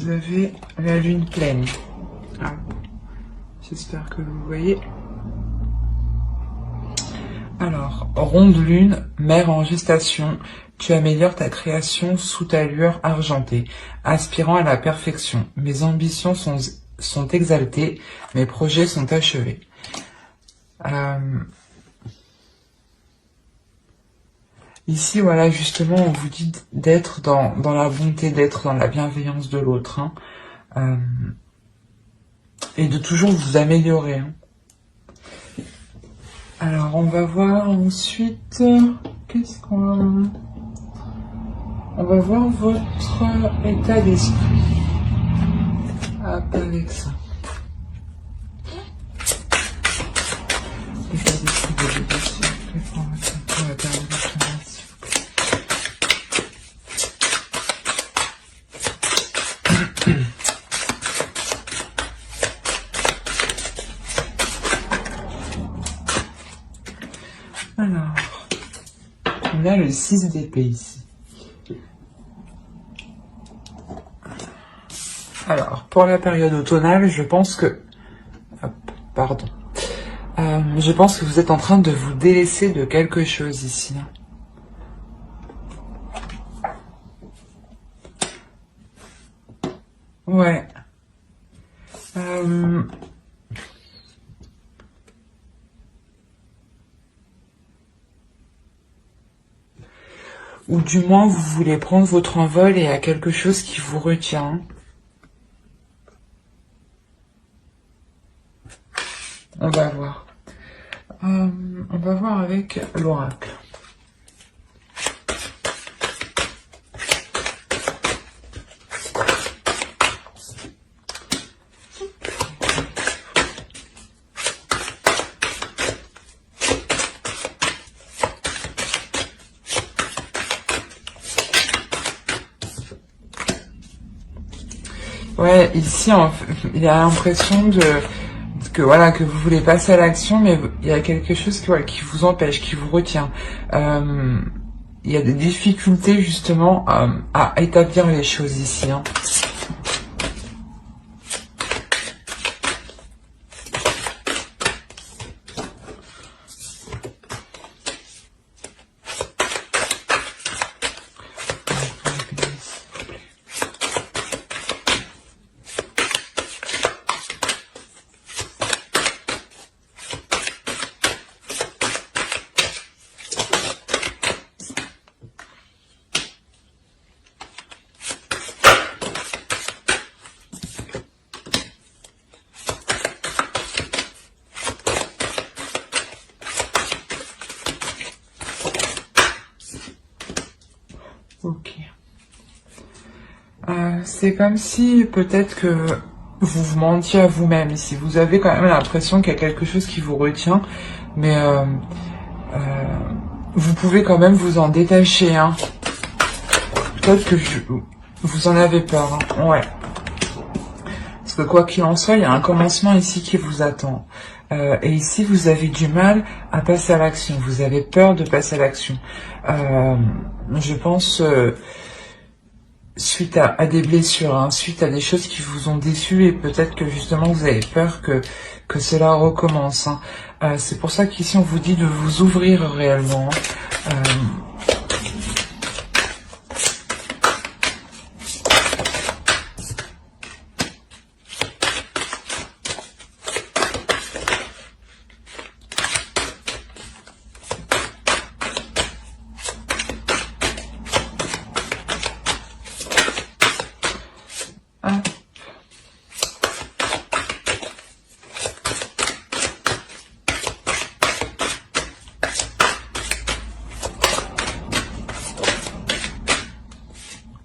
vous avez la lune pleine. Ah, j'espère que vous voyez. Alors, ronde lune, mère en gestation, tu améliores ta création sous ta lueur argentée, aspirant à la perfection. Mes ambitions sont exaltées, mes projets sont achevés. Ici, voilà, justement, on vous dit d'être dans la bonté, d'être dans la bienveillance de l'autre, hein, et de toujours vous améliorer. Hein. Alors, on va voir ensuite, qu'est-ce qu'on... On va voir votre état d'esprit. Hop, avec ça. L'état d'esprit de l'éducation, pour la période de travail, s'il vous plaît. Alors, on a le 6 d'épée ici. Alors, pour la période automnale, je pense que... Hop, pardon. Je pense que vous êtes en train de vous délaisser de quelque chose ici. Ouais. Ou du moins, vous voulez prendre votre envol et il y a quelque chose qui vous retient. On va voir. On va voir avec l'oracle. Ouais, ici, il y a l'impression que voilà, que vous voulez passer à l'action, mais il y a quelque chose qui vous empêche, qui vous retient. Il y a des difficultés justement à établir les choses ici. Hein. Ok. C'est comme si peut-être que vous vous mentiez à vous-même ici. Vous avez quand même l'impression qu'il y a quelque chose qui vous retient, mais vous pouvez quand même vous en détacher. Hein. Peut-être que vous en avez peur. Hein. Ouais. Parce que quoi qu'il en soit, il y a un commencement ici qui vous attend. Et ici, vous avez du mal à passer à l'action. Vous avez peur de passer à l'action. Je pense... suite à des blessures, hein, suite à des choses qui vous ont déçu et peut-être que justement vous avez peur que cela recommence. Hein. C'est pour ça qu'ici on vous dit de vous ouvrir réellement. Hein.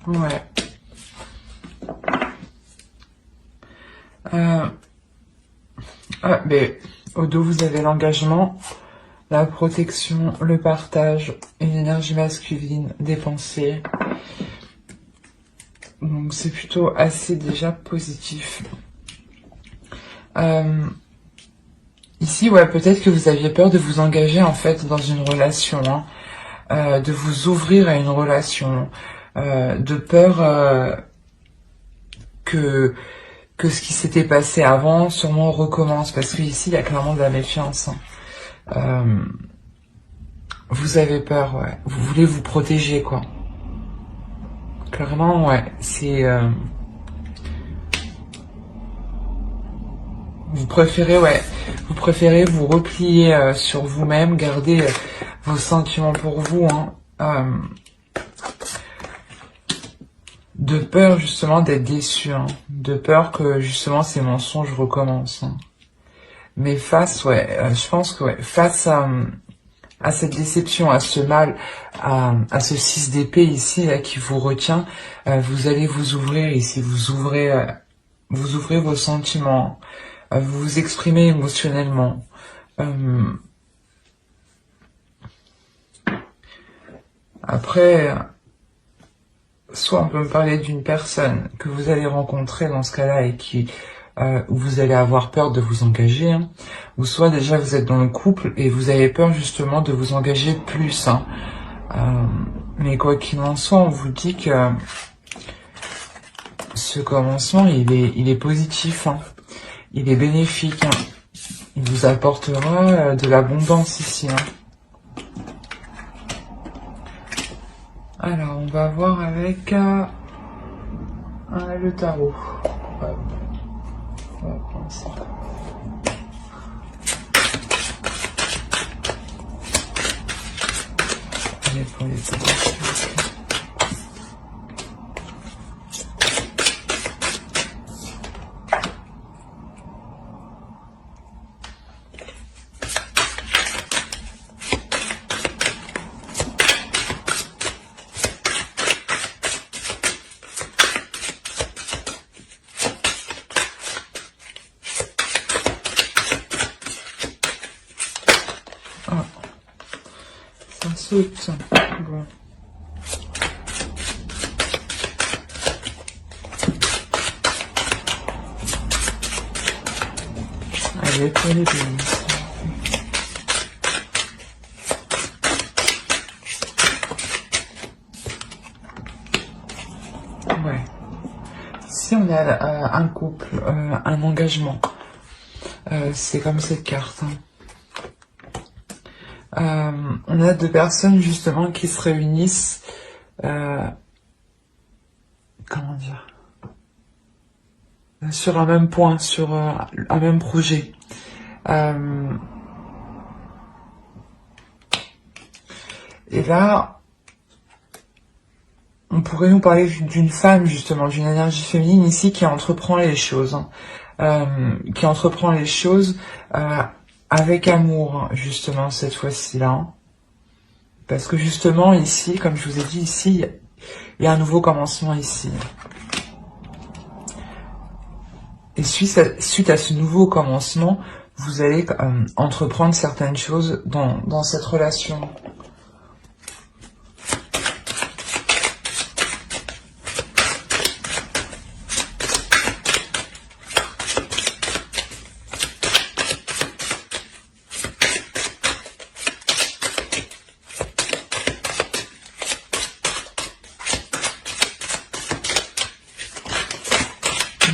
Ouais. Mais au dos, vous avez l'engagement, la protection, le partage, une énergie masculine, des pensées. Donc c'est plutôt assez déjà positif. Ici, ouais, peut-être que vous aviez peur de vous engager en fait dans une relation, hein, de vous ouvrir à une relation, de peur que ce qui s'était passé avant sûrement recommence, parce que ici il y a clairement de la méfiance. Vous avez peur, ouais. Vous voulez vous protéger, quoi. Clairement, ouais. C'est vous préférez, ouais. Vous préférez vous replier sur vous-même, garder vos sentiments pour vous, hein. De peur justement d'être déçu, hein. De peur que justement ces mensonges recommencent, hein. Mais face, ouais, je pense que ouais, face à cette déception, à ce mal, à ce 6 d'épée ici là, qui vous retient, vous allez vous ouvrir ici, vous ouvrez vos sentiments, vous vous exprimez émotionnellement. Après, soit on peut me parler d'une personne que vous allez rencontrer dans ce cas-là et qui où vous allez avoir peur de vous engager, hein, ou soit déjà vous êtes dans le couple et vous avez peur justement de vous engager plus, hein. Mais quoi qu'il en soit, on vous dit que ce commencement il est positif, hein. Il est bénéfique, hein. Il vous apportera de l'abondance ici, hein. Alors on va voir avec le tarot. On va prendre ça. Allez, pour les tarot. Saute. Bon. Allez, pour les deux. Ouais. Si on a un couple, un engagement, c'est comme cette carte, hein. On a deux personnes justement qui se réunissent, comment dire, sur un même point, sur un même projet. Et là, on pourrait nous parler d'une femme justement, d'une énergie féminine ici qui entreprend les choses, hein, qui entreprend les choses avec amour, justement, cette fois-ci-là. Parce que justement, ici, comme je vous ai dit, ici, il y a un nouveau commencement ici. Et suite à ce nouveau commencement, vous allez entreprendre certaines choses dans cette relation.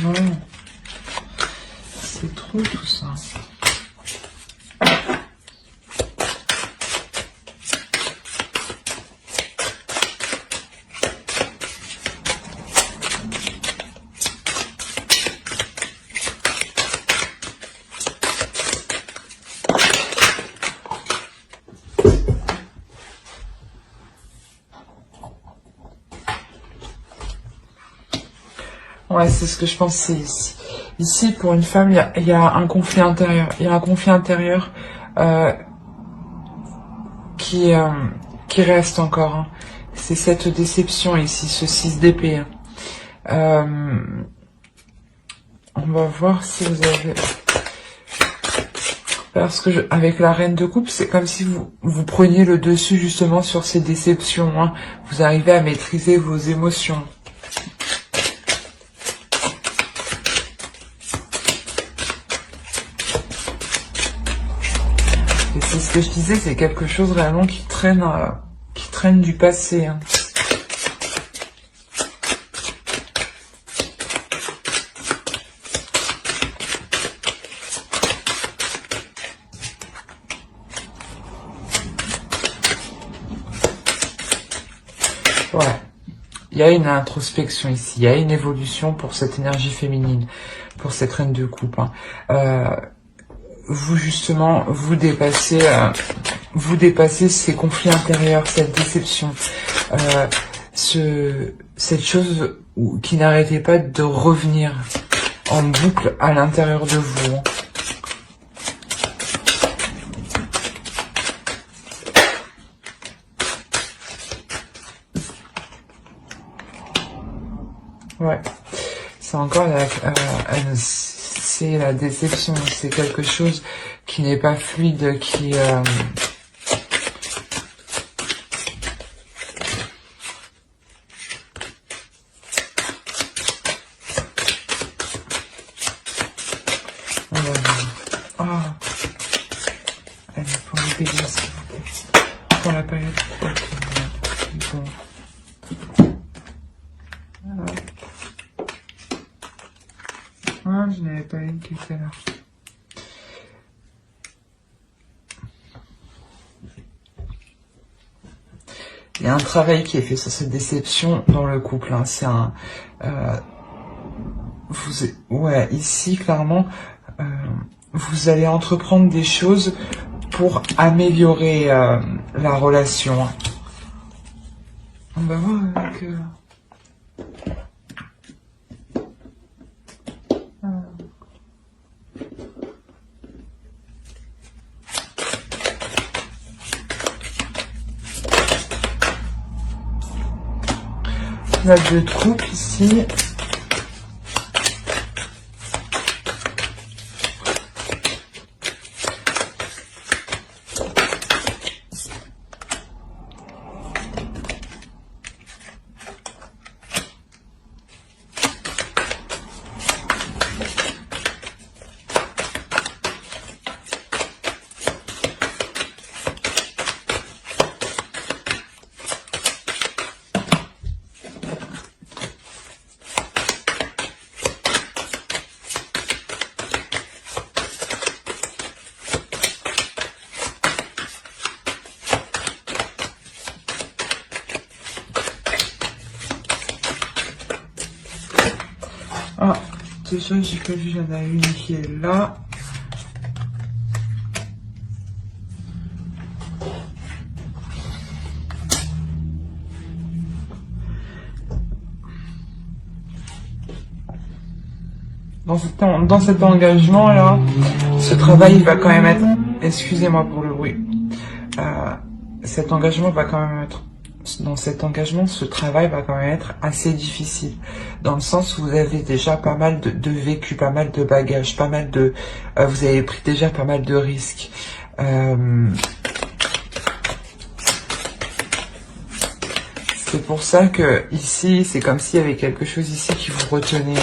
Non, c'est trop tout ça. Ouais, c'est ce que je pensais ici. Ici, pour une femme, il y a un conflit intérieur. Il y a un conflit intérieur qui reste encore, hein. C'est cette déception ici, ce 6 d'épée. On va voir si vous avez... Parce que avec la reine de coupe, c'est comme si vous preniez le dessus justement sur ces déceptions, hein. Vous arrivez à maîtriser vos émotions. Et c'est ce que je disais, c'est quelque chose réellement qui traîne du passé, hein. Ouais. Il y a une introspection ici, il y a une évolution pour cette énergie féminine, pour cette reine de coupe. Hein. Vous justement, vous dépassez ces conflits intérieurs, cette déception, cette chose qui n'arrêtait pas de revenir en boucle à l'intérieur de vous. Ouais, c'est encore c'est la déception, c'est quelque chose qui n'est pas fluide, qui ah, allez, pour le bélier, s'il vous plaît. Pour la période. Ok, bon. Ah, je n'avais pas une qui était là. Il y a un travail qui est fait sur cette déception dans le couple. Hein. C'est un... ouais, ici, clairement, vous allez entreprendre des choses pour améliorer la relation. Hein. On va voir avec... On a deux couples ici. Ah, déjà j'ai pas vu, il y en a une qui est là. Dans cet engagement-là, ce travail va quand même être... Excusez-moi pour le bruit. Cet engagement va quand même être... Dans cet engagement, ce travail va quand même être assez difficile. Dans le sens où vous avez déjà pas mal de vécu, pas mal de bagages, pas mal de... vous avez pris déjà pas mal de risques. C'est pour ça que ici, c'est comme s'il y avait quelque chose ici qui vous retenait.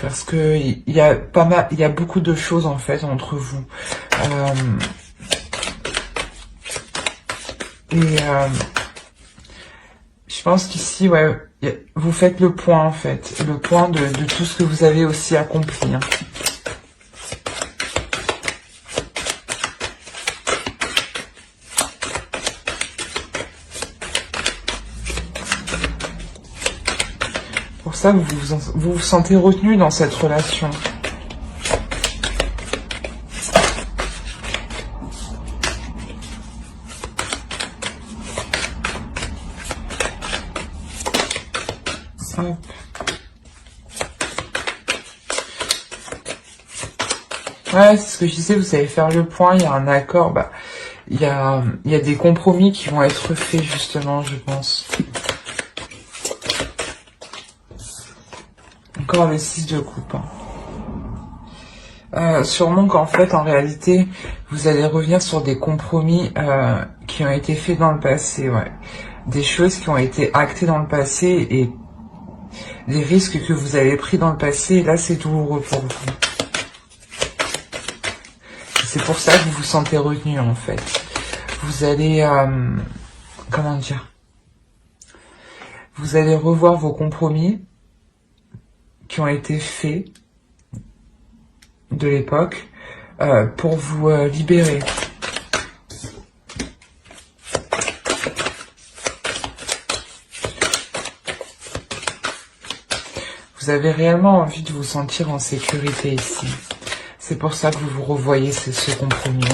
Parce que il y a pas mal, il y a beaucoup de choses en fait entre vous. Je pense qu'ici, ouais, vous faites le point en fait, le point de tout ce que vous avez aussi accompli. Hein. Pour ça, vous vous sentez retenu dans cette relation. Hop. Ouais, c'est ce que je disais, vous savez faire le point, il y a un accord, bah, il y a des compromis qui vont être faits justement, je pense. Encore le 6 de coupe. Hein. Sûrement qu'en fait, en réalité, vous allez revenir sur des compromis qui ont été faits dans le passé, ouais. Des choses qui ont été actées dans le passé et des risques que vous avez pris dans le passé, et là, c'est douloureux pour vous. C'est pour ça que vous vous sentez retenu, en fait. Vous allez... comment dire? Vous allez revoir vos compromis qui ont été faits de l'époque pour vous libérer. vous avez réellement envie de vous sentir en sécurité ici. C'est pour ça que vous vous revoyez ce compromis.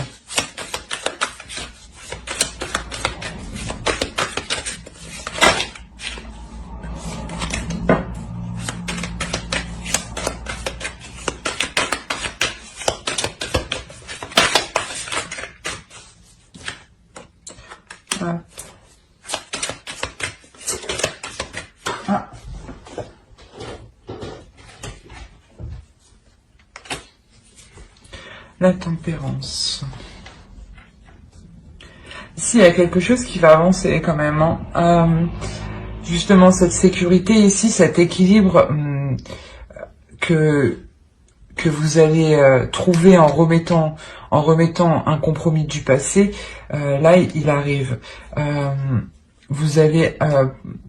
La tempérance. Ici, il y a quelque chose qui va avancer quand même. Hein. Justement, cette sécurité ici, cet équilibre que vous allez trouver en remettant un compromis du passé, là, il arrive. Vous allez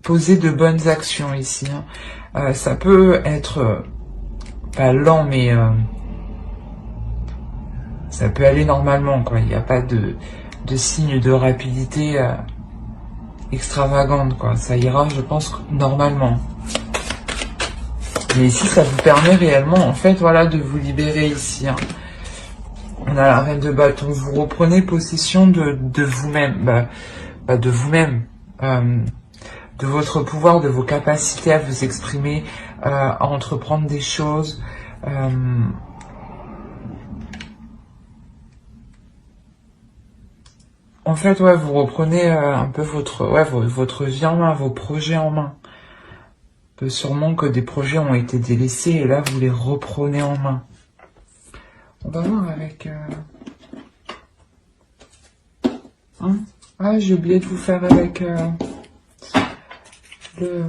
poser de bonnes actions ici. Hein. Ça peut être pas lent, mais ça peut aller normalement, quoi. Il n'y a pas de signe de rapidité extravagante, quoi. Ça ira, je pense, normalement. Mais ici, ça vous permet réellement, en fait, voilà, de vous libérer ici. Hein. On a la reine de bâton. Vous reprenez possession de vous-même, de vous-même, de votre pouvoir, de vos capacités à vous exprimer, à entreprendre des choses. En fait, ouais, vous reprenez un peu votre vie en main, vos projets en main. Sûrement que des projets ont été délaissés et là, vous les reprenez en main. On va voir avec... Hein, ah, j'ai oublié de vous faire avec le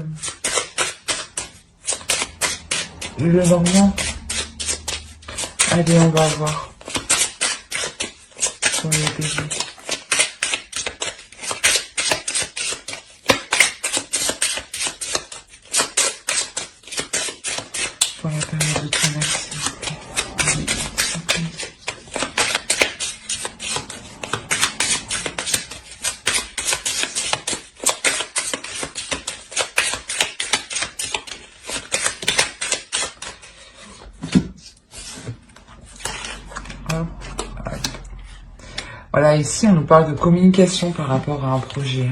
Normand. Allez, on va voir. Pour les bébés. Pour la période de traversée. Voilà, ici, on nous parle de communication par rapport à un projet.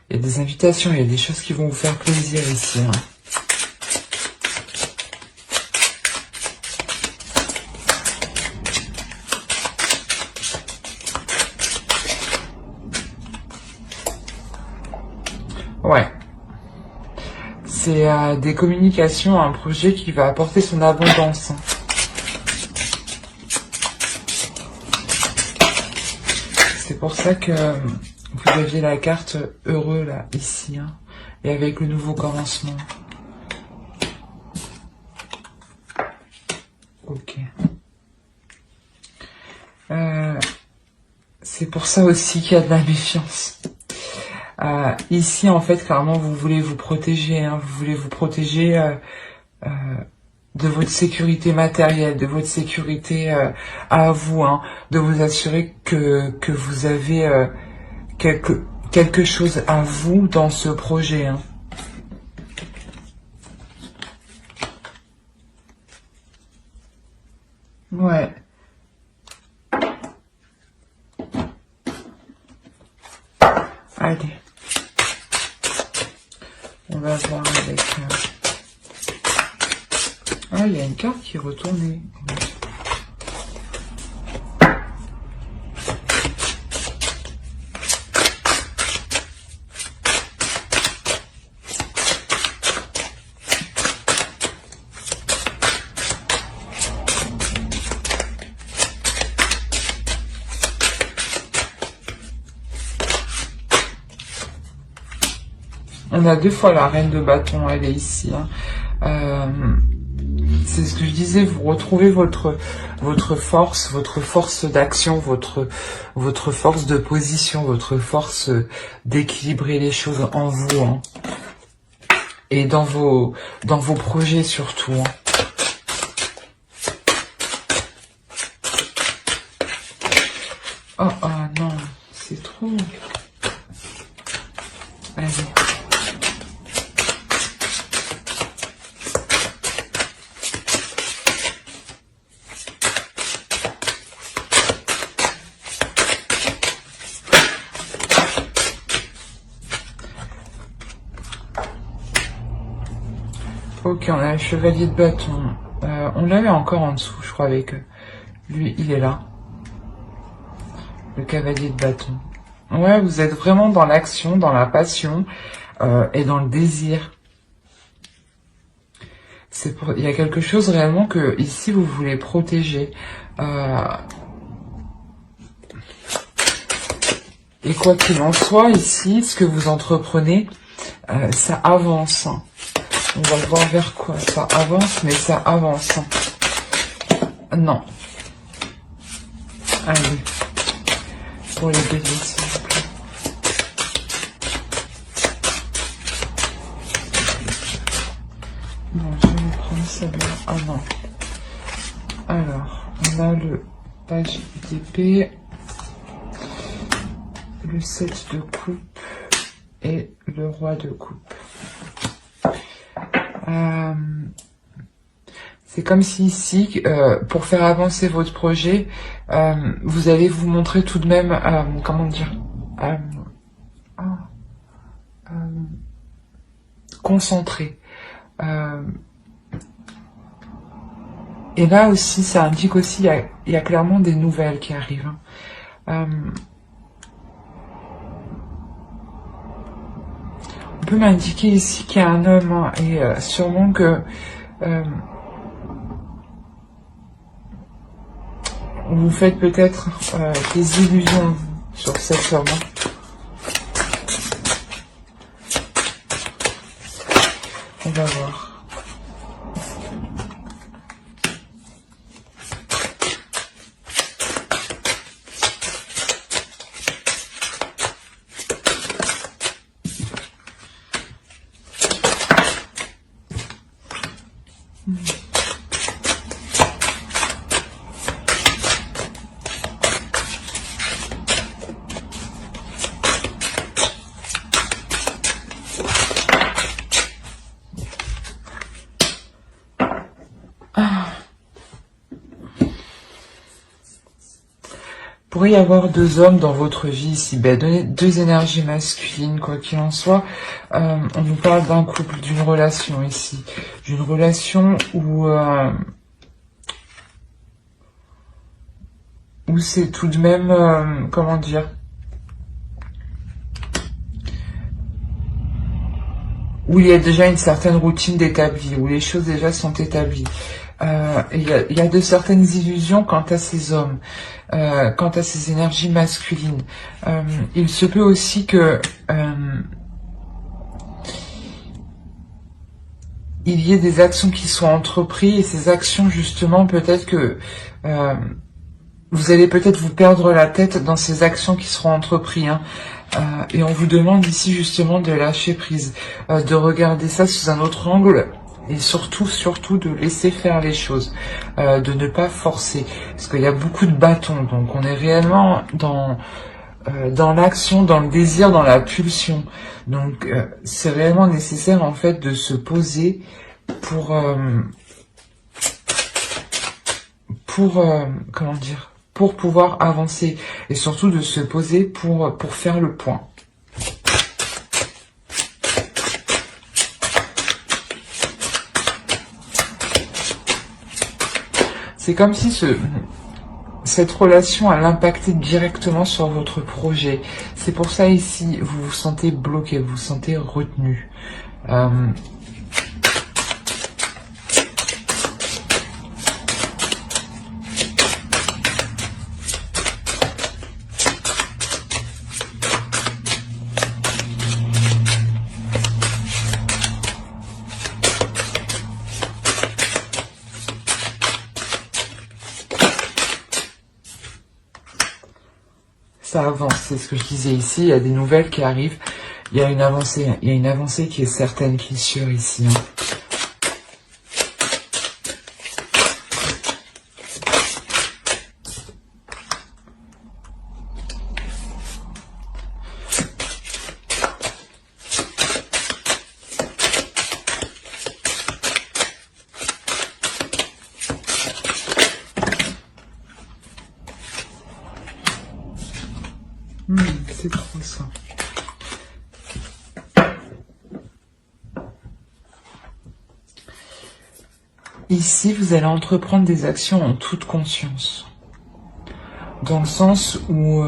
Il y a des invitations, il y a des choses qui vont vous faire plaisir ici. Hein. Ouais. C'est des communications, un projet qui va apporter son abondance. C'est pour ça que vous aviez la carte heureux là, ici. Hein, et avec le nouveau commencement. Ok. C'est pour ça aussi qu'il y a de la méfiance. Ici, en fait, clairement, vous voulez vous protéger. Hein, vous voulez vous protéger de votre sécurité matérielle, de votre sécurité à vous. Hein, de vous assurer que vous avez quelque chose à vous dans ce projet. Hein. Ouais. Allez. On va voir avec... Ah, il y a une carte qui est retournée. On a deux fois la reine de bâton, elle est ici. Hein. c'est ce que je disais, vous retrouvez votre force d'action, votre force de position, votre force d'équilibrer les choses en vous, hein. Et dans vos projets surtout, hein. Oh, oh non, c'est trop. Allez. Ok, on a le chevalier de bâton. On l'avait encore en dessous, je crois, avec lui. Il est là. Le cavalier de bâton. Ouais, vous êtes vraiment dans l'action, dans la passion et dans le désir. Il y a quelque chose réellement que ici vous voulez protéger. Et quoi qu'il en soit, ici, ce que vous entreprenez, ça avance. On va voir vers quoi ça avance, mais ça avance. Non. Allez. Pour les béliers, s'il vous plaît. Bon, je vais prendre celle-là. Ah non. Alors, on a le page d'épée, le 7 de coupe et le roi de coupe. C'est comme si ici, pour faire avancer votre projet, vous allez vous montrer tout de même, comment dire, concentré. Et là aussi, ça indique aussi, il y a clairement des nouvelles qui arrivent. On peut m'indiquer ici qu'il y a un homme, hein, et sûrement que vous faites peut-être des illusions sur cet homme. On va voir. Il pourrait y avoir deux hommes dans votre vie ici, deux énergies masculines, quoi qu'il en soit. On nous parle d'un couple, d'une relation ici, d'une relation où c'est tout de même, comment dire, où il y a déjà une certaine routine d'établie, où les choses déjà sont établies. Il y a de certaines illusions quant à ces hommes, quant à ces énergies masculines. Il se peut aussi que il y ait des actions qui soient entreprises, et ces actions justement peut-être que vous allez peut-être vous perdre la tête dans ces actions qui seront entreprises, hein. Et on vous demande ici justement de lâcher prise, de regarder ça sous un autre angle. Et surtout de laisser faire les choses, de ne pas forcer, parce qu'il y a beaucoup de bâtons, donc on est réellement dans l'action, dans le désir, dans la pulsion. Donc c'est réellement nécessaire en fait de se poser pour comment dire, pour pouvoir avancer, et surtout de se poser pour faire le point. C'est comme si cette relation elle impactait directement sur votre projet. C'est pour ça ici, vous vous sentez bloqué, vous vous sentez retenu. ça avance, c'est ce que je disais ici, il y a des nouvelles qui arrivent, il y a une avancée qui est certaine, qui est sûre ici. Hein. C'est trop ça. Ici, vous allez entreprendre des actions en toute conscience. Dans le sens où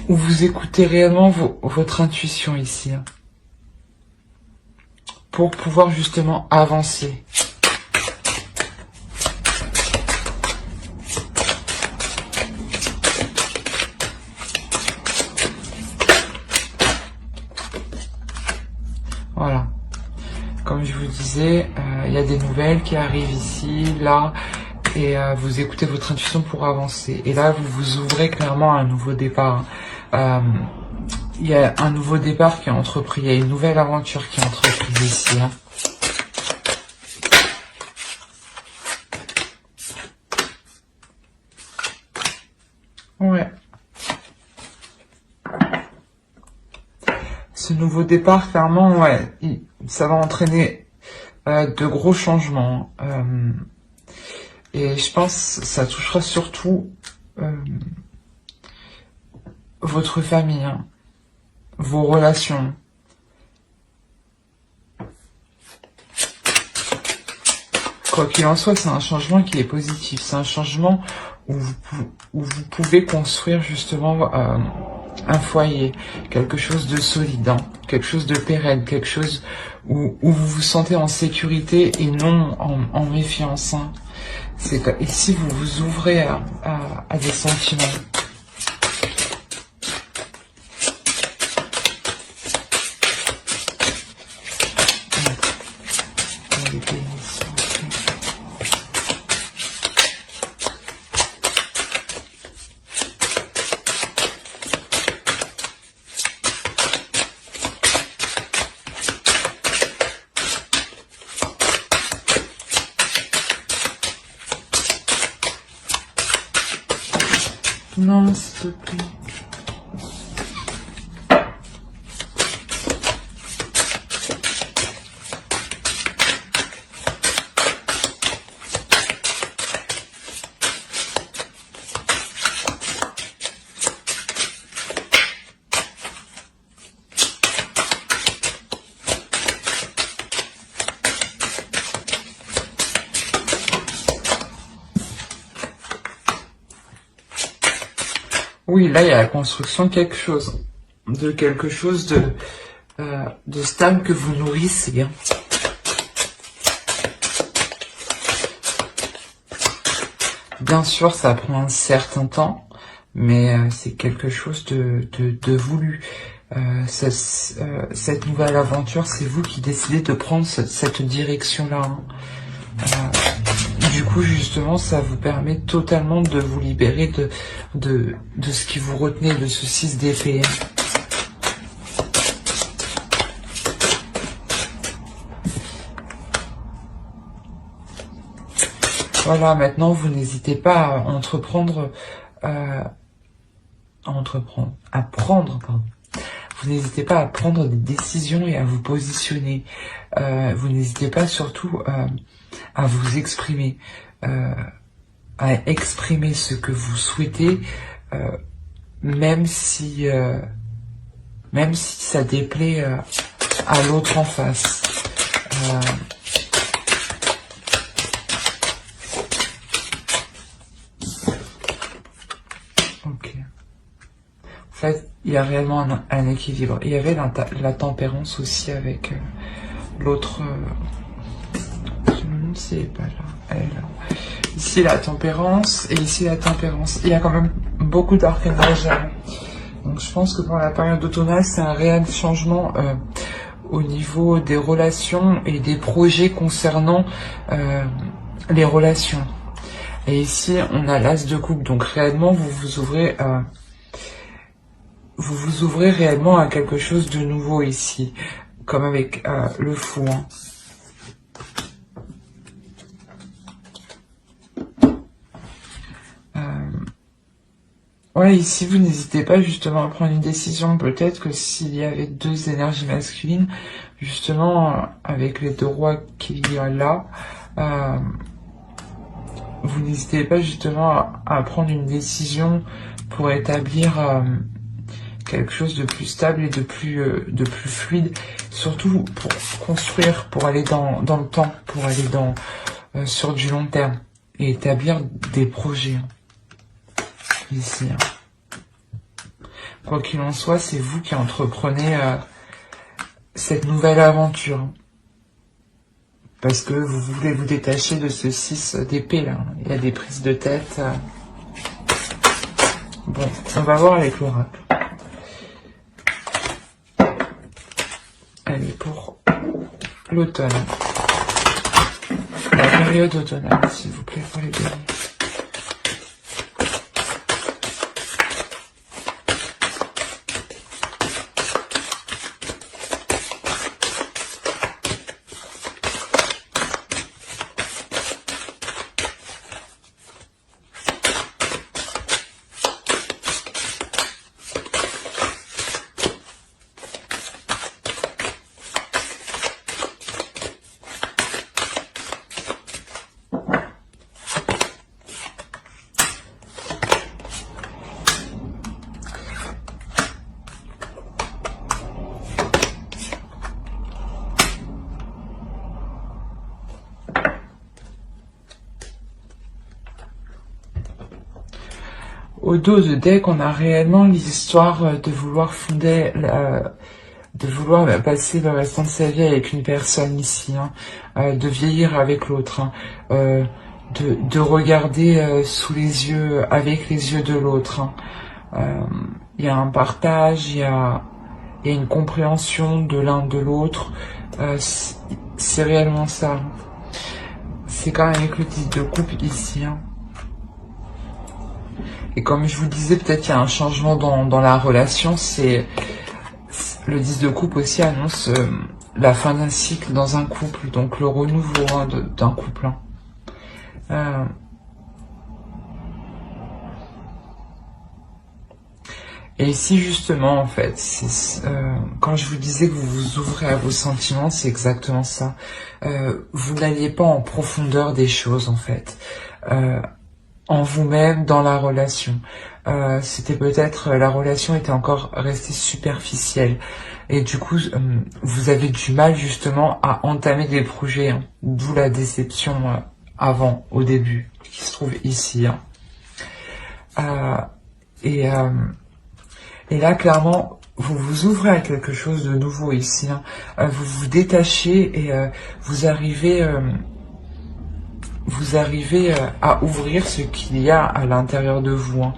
vous écoutez réellement votre intuition ici. Hein, pour pouvoir justement avancer. Voilà, comme je vous disais, il y a des nouvelles qui arrivent ici, là, et vous écoutez votre intuition pour avancer. Et là, vous vous ouvrez clairement à un nouveau départ. Il y a un nouveau départ qui est entrepris, il y a une nouvelle aventure qui est entreprise ici. Hein. Ouais. Ce nouveau départ, clairement, ouais, ça va entraîner de gros changements. Et je pense que ça touchera surtout votre famille, hein, vos relations. Quoi qu'il en soit, c'est un changement qui est positif. C'est un changement où vous pouvez construire justement un foyer, quelque chose de solide, hein, quelque chose de pérenne, quelque chose où vous vous sentez en sécurité et non en méfiance. Hein. C'est que ici, vous vous ouvrez à des sentiments. Non, s'il te plaît. Oui, là, il y a la construction de quelque chose. De quelque chose de stable que vous nourrissez. Hein. Bien sûr, ça prend un certain temps, mais c'est quelque chose de voulu. Cette nouvelle aventure, c'est vous qui décidez de prendre cette direction-là. Hein. Du coup, justement, ça vous permet totalement de vous libérer de ce qui vous retenait, de ce 6 d'épée. Voilà, maintenant, vous n'hésitez pas à entreprendre, Vous n'hésitez pas à prendre des décisions et à vous positionner. Vous n'hésitez pas surtout à vous exprimer, à exprimer ce que vous souhaitez, même si ça déplaît à l'autre en face. Ok. En fait, il y a réellement un équilibre. Il y avait la tempérance aussi avec l'autre. C'est pas là. Elle. Ici la tempérance et ici la tempérance. Il y a quand même beaucoup d'arcanes. Donc je pense que pour la période automnale, c'est un réel changement au niveau des relations et des projets concernant les relations. Et ici, on a l'as de coupe. Donc réellement, vous vous ouvrez réellement à quelque chose de nouveau ici, comme avec le fou. Hein. Ouais, ici, vous n'hésitez pas justement à prendre une décision. Peut-être que s'il y avait deux énergies masculines, justement, avec les deux rois qu'il y a là, vous n'hésitez pas justement à prendre une décision pour établir quelque chose de plus stable et de plus fluide, surtout pour construire, pour aller dans le temps, pour aller sur du long terme et établir des projets. Ici. Quoi qu'il en soit, c'est vous qui entreprenez cette nouvelle aventure. Parce que vous voulez vous détacher de ce 6 d'épée là. Il y a des prises de tête. Bon, on va voir avec l'oracle. Allez, pour l'automne. La période automnale, s'il vous plaît, pour les béliers. Au dos de deck, on a réellement l'histoire de vouloir fonder, de vouloir passer le restant de sa vie avec une personne ici, hein, de vieillir avec l'autre, hein, de regarder sous les yeux, avec les yeux de l'autre. Hein. Il y a un partage, il y a une compréhension de l'un de l'autre. C'est réellement ça. C'est quand même avec le 10 de coupe ici. Hein. Et comme je vous disais, peut-être qu'il y a un changement dans la relation. C'est le 10 de coupe aussi annonce la fin d'un cycle dans un couple, donc le renouveau hein, d'un couple. Hein. Et ici justement, en fait, quand je vous disais que vous vous ouvrez à vos sentiments, c'est exactement ça. Vous n'alliez pas en profondeur des choses, en fait. En vous-même, dans la relation. C'était peut-être, la relation était encore restée superficielle. Et du coup, vous avez du mal justement à entamer des projets, hein, d'où la déception avant, au début, qui se trouve ici. Hein. Et là, clairement, vous vous ouvrez à quelque chose de nouveau ici. Hein. Vous vous détachez et vous arrivez à ouvrir ce qu'il y a à l'intérieur de vous. Hein.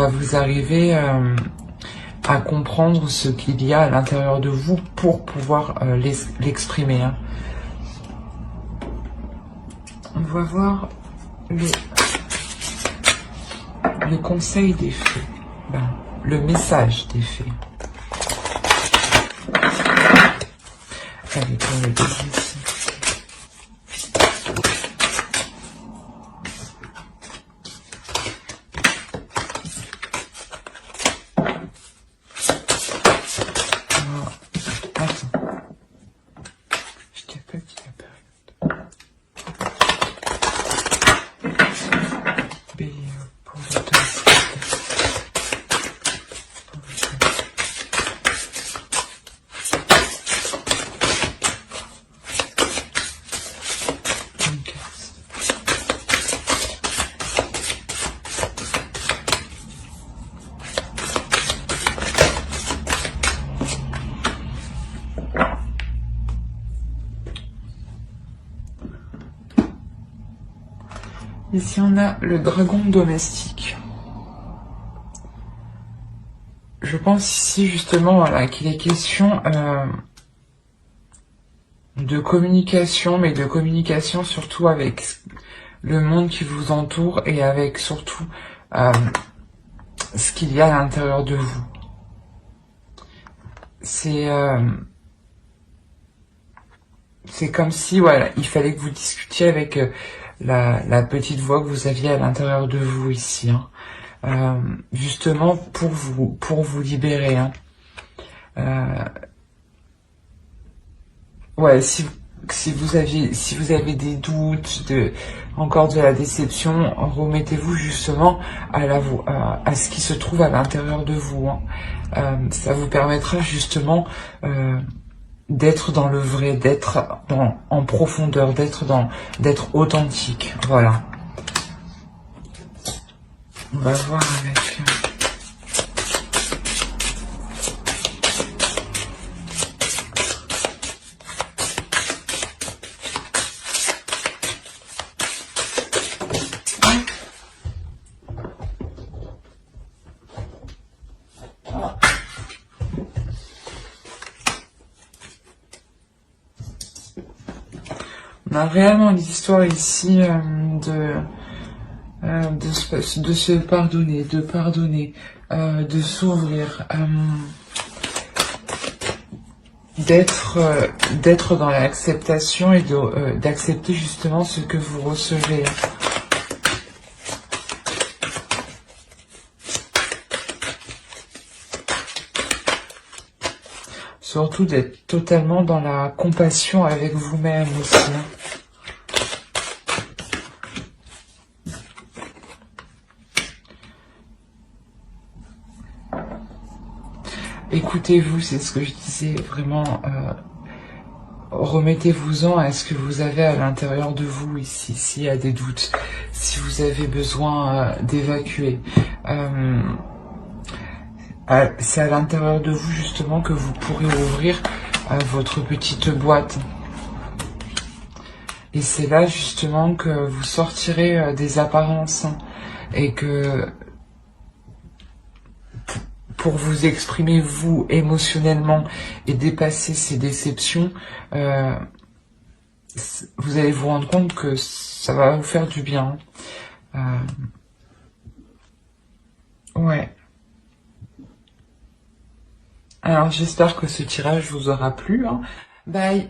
Vous arrivez à comprendre ce qu'il y a à l'intérieur de vous pour pouvoir l'exprimer. Hein. On va voir le conseil des fées. Le message des fées. Allez, pour le début ici. Ici, on a le dragon domestique. Je pense ici, justement, voilà, qu'il est question de communication, mais de communication surtout avec le monde qui vous entoure et avec surtout ce qu'il y a à l'intérieur de vous. C'est comme si, voilà, il fallait que vous discutiez avec la petite voix que vous aviez à l'intérieur de vous ici, hein. Justement pour vous libérer, hein. Ouais, si vous avez des doutes, encore de la déception, remettez-vous justement à ce qui se trouve à l'intérieur de vous, hein. Ça vous permettra justement d'être dans le vrai, d'être en profondeur, d'être authentique. Voilà. On va voir avec... On a réellement l'histoire ici de se pardonner, de s'ouvrir, d'être dans l'acceptation et d'accepter justement ce que vous recevez. Surtout d'être totalement dans la compassion avec vous-même aussi, hein. Écoutez-vous, c'est ce que je disais, vraiment, remettez-vous-en à ce que vous avez à l'intérieur de vous ici, s'il y a des doutes, si vous avez besoin d'évacuer. C'est à l'intérieur de vous justement que vous pourrez ouvrir votre petite boîte. Et c'est là justement que vous sortirez des apparences, hein, et que pour vous exprimer vous émotionnellement et dépasser ces déceptions, vous allez vous rendre compte que ça va vous faire du bien. Ouais. Alors j'espère que ce tirage vous aura plu, hein. Bye.